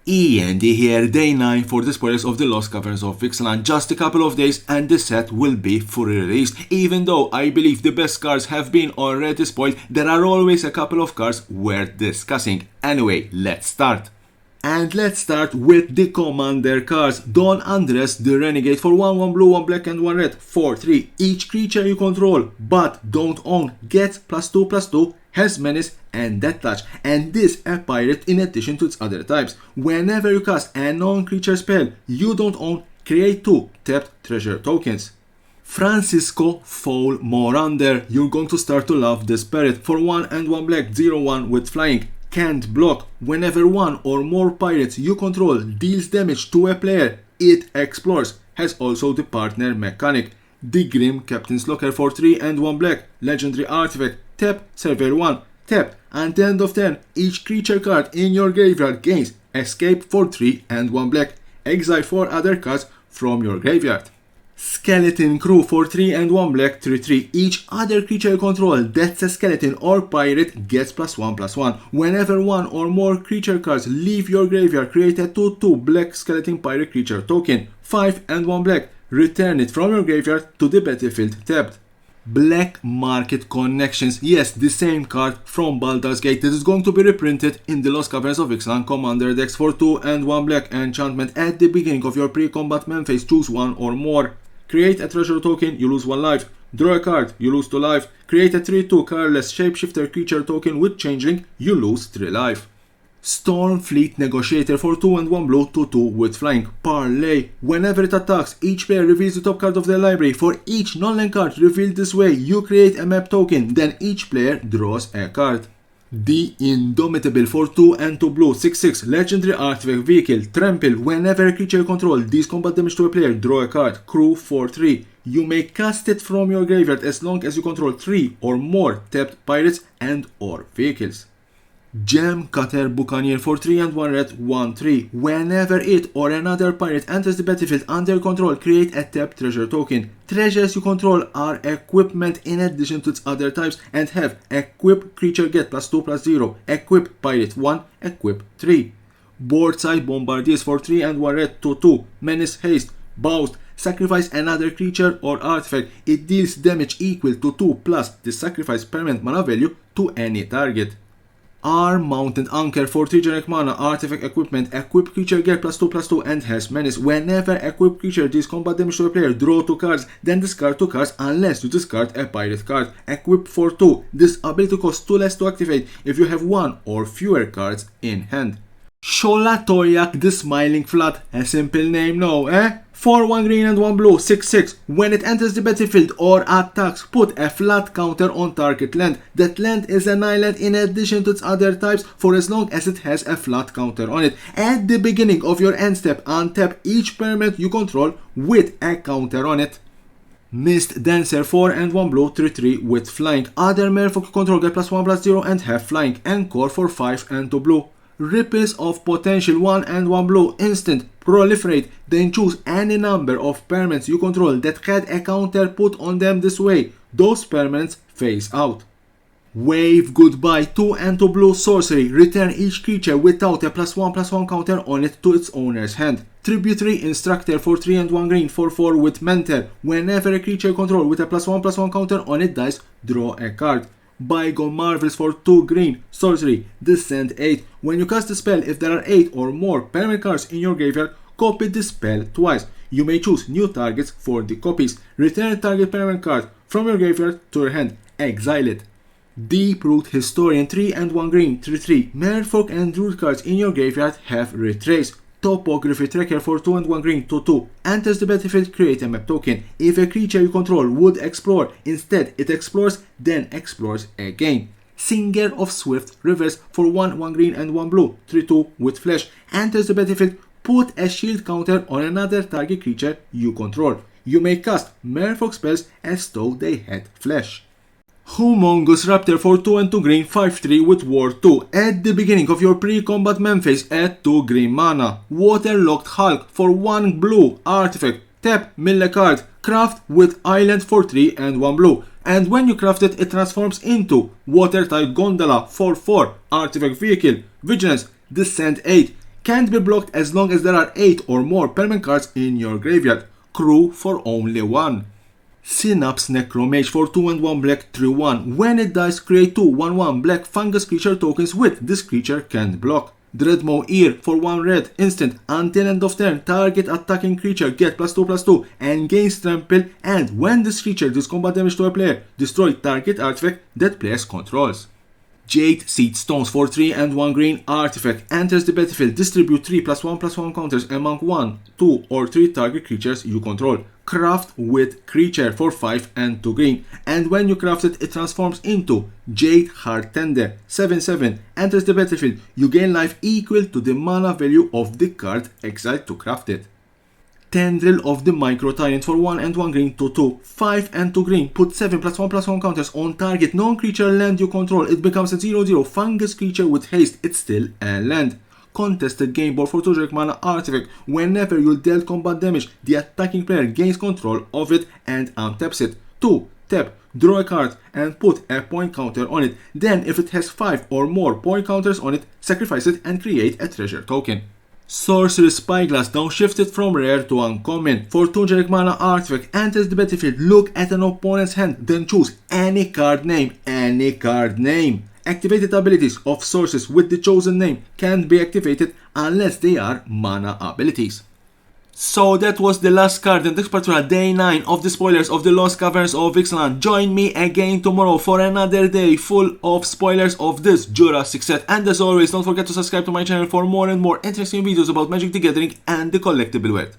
E.N.D here, day 9 for the spoilers of the Lost Caverns of Ixalan. Just a couple of days and the set will be fully released. Even though I believe the best cards have been already spoiled, there are always a couple of cards worth discussing. Anyway, let's start. And let's start with the commander cards. Don't undress the Renegade for 1 blue, 1 black and 1 red for 3. Each creature you control but don't own gets +2/+2, has menace and death touch, and this a pirate in addition to its other types. Whenever you cast a non-creature spell you don't own, create 2 tapped treasure tokens. Francisco Foul Morander, you're going to start to love this pirate. For 1 and 1 black, 0/1 with flying. Can't block. Whenever one or more pirates you control deals damage to a player, it explores. Has also the partner mechanic. The Grim Captain's Locker for 3 and 1 black, legendary artifact. Tap, surveil 1, tap. At the end of turn, each creature card in your graveyard gains escape for 3 and 1 black. Exile 4 other cards from your graveyard. Skeleton Crew for 3 and 1 black, 3/3. Each other creature you control that's a skeleton or pirate gets +1/+1. Whenever one or more creature cards leave your graveyard, create a 2/2 black skeleton pirate creature token. 5 and 1 black. Return it from your graveyard to the battlefield tapped. Black Market Connections. Yes, the same card from Baldur's Gate. This is going to be reprinted in the Lost Caverns of Ixalan commander decks for 2 and 1 black enchantment. At the beginning of your pre-combat main phase, choose 1 or more. Create a treasure token, you lose 1 life. Draw a card, you lose 2 life. Create a 3/2 colorless shapeshifter creature token with changeling, you lose 3 life. Stormfleet Negotiator for 2 and 1 blue, 2/2 with flying. Parley. Whenever it attacks, each player reveals the top card of their library. For each non-land card revealed this way, you create a map token, then each player draws a card. The Indomitable for 2 and 2 blue, 6/6, legendary artifact vehicle. Trample. Whenever a creature you control deals combat damage to a player, draw a card. Crew for 3. You may cast it from your graveyard as long as you control 3 or more tapped pirates and or vehicles. Gem Cutter Buccaneer for 3 and 1 red, 1/3. Whenever it or another pirate enters the battlefield under control, create a tapped treasure token. Treasures you control are equipment in addition to its other types and have equip creature get +2/+0, equip pirate 1, equip 3. Boardside Bombardiers for 3 and 1 red, 2/2. Menace haste. Boust. Sacrifice another creature or artifact. It deals damage equal to 2 plus the sacrifice permanent mana value to any target. Arm Mounted Anchor for 3 generic mana, artifact equipment. Equip creature get +2/+2 and has menace. Whenever equip creature deals combat damage to a player, draw 2 cards, then discard 2 cards unless you discard a pirate card. Equip for 2. This ability costs 2 less to activate if you have 1 or fewer cards in hand. Sholatoyak the Smiling Flood. A simple name, no, eh? 4 1 green and 1 blue, 6/6. When it enters the battlefield or attacks, put a flat counter on target land. That land is an island in addition to its other types for as long as it has a flat counter on it. At the beginning of your end step, untap each permanent you control with a counter on it. Mist Dancer 4 and 1 blue, 3/3 with flying. Other merfolk you control get +1/+0 and have flying. Encore for 5 and 2 blue. Ripples of Potential 1 and 1 blue, instant. Proliferate. Then choose any number of permanents you control that had a counter put on them this way. Those permanents phase out. Wave Goodbye 2 and 2 blue sorcery. Return each creature without a +1/+1 counter on it to its owner's hand. Tributary Instructor for 3 and 1 green, 4/4 with Mentor. Whenever a creature you control with a +1/+1 counter on it dies, draw a card. Bygone Marvels for 2 green, sorcery, descend 8. When you cast the spell, if there are 8 or more permanent cards in your graveyard, copy the spell twice. You may choose new targets for the copies. Return a target permanent card from your graveyard to your hand. Exile it. Deep Root Historian 3 and 1 green, 3/3. Merfolk and Druid cards in your graveyard have retrace. Topography Tracker for 2 and 1 green, 2/2. Enters the battlefield, create a map token. If a creature you control would explore, instead it explores, then explores again. Singer of Swift Rivers for 1 1 green and 1 blue, 3/2 with flash. Enters the battlefield, put a shield counter on another target creature you control. You may cast merfolk spells as though they had flash. Humongous Raptor for 2 and 2 green, 5/3 with War 2. At the beginning of your pre-combat main phase, add 2 green mana. Waterlogged Hulk for 1 blue, artifact. Tap, mill a card. Craft with Island for 3 and 1 blue. And when you craft it, it transforms into Watertight Gondola for 4, artifact vehicle. Vigilance, descend 8. Can't be blocked as long as there are 8 or more permanent cards in your graveyard. Crew for only 1. Synapse Necromage for 2 and 1 black 3/1. When it dies, create 2 1/1 black fungus creature tokens with this creature can't block. Dreadmaw Ear for 1 red instant. Until end of turn, target attacking creature get +2/+2 and gains trample, and when this creature deals combat damage to a player, destroy target artifact that players controls. Jade Seed Stones for 3 and 1 green artifact. Enters the battlefield, distribute 3 +1/+1 counters among 1, 2 or 3 target creatures you control. Craft with creature for 5 and 2 green, and when you craft it, it transforms into Jade Heartender 7/7. Enters the battlefield, you gain life equal to the mana value of the card exiled to craft it. Tendril of the Micro Tyrant for 1 and 1 green 2/2, 5 and 2 green. Put 7 +1/+1 counters on target non-creature land you control. It becomes a 0/0 fungus creature with haste. It's still a land. Contested game board for 2 generic mana artifact. Whenever you dealt combat damage, the attacking player gains control of it and untaps it. 2. Tap, draw a card and put a point counter on it. Then if it has 5 or more point counters on it, sacrifice it and create a treasure token. Sorcery Spyglass downshifted from rare to uncommon. For 2 generic mana artifact, enters the battlefield, look at an opponent's hand, then choose any card name. Any card name. Activated abilities of sources with the chosen name can't be activated unless they are mana abilities. So that was the last card in this particular day 9 of the spoilers of the Lost Caverns of Ixalan. Join me again tomorrow for another day full of spoilers of this Jurassic set. And as always, don't forget to subscribe to my channel for more and more interesting videos about Magic the Gathering and the collectible world.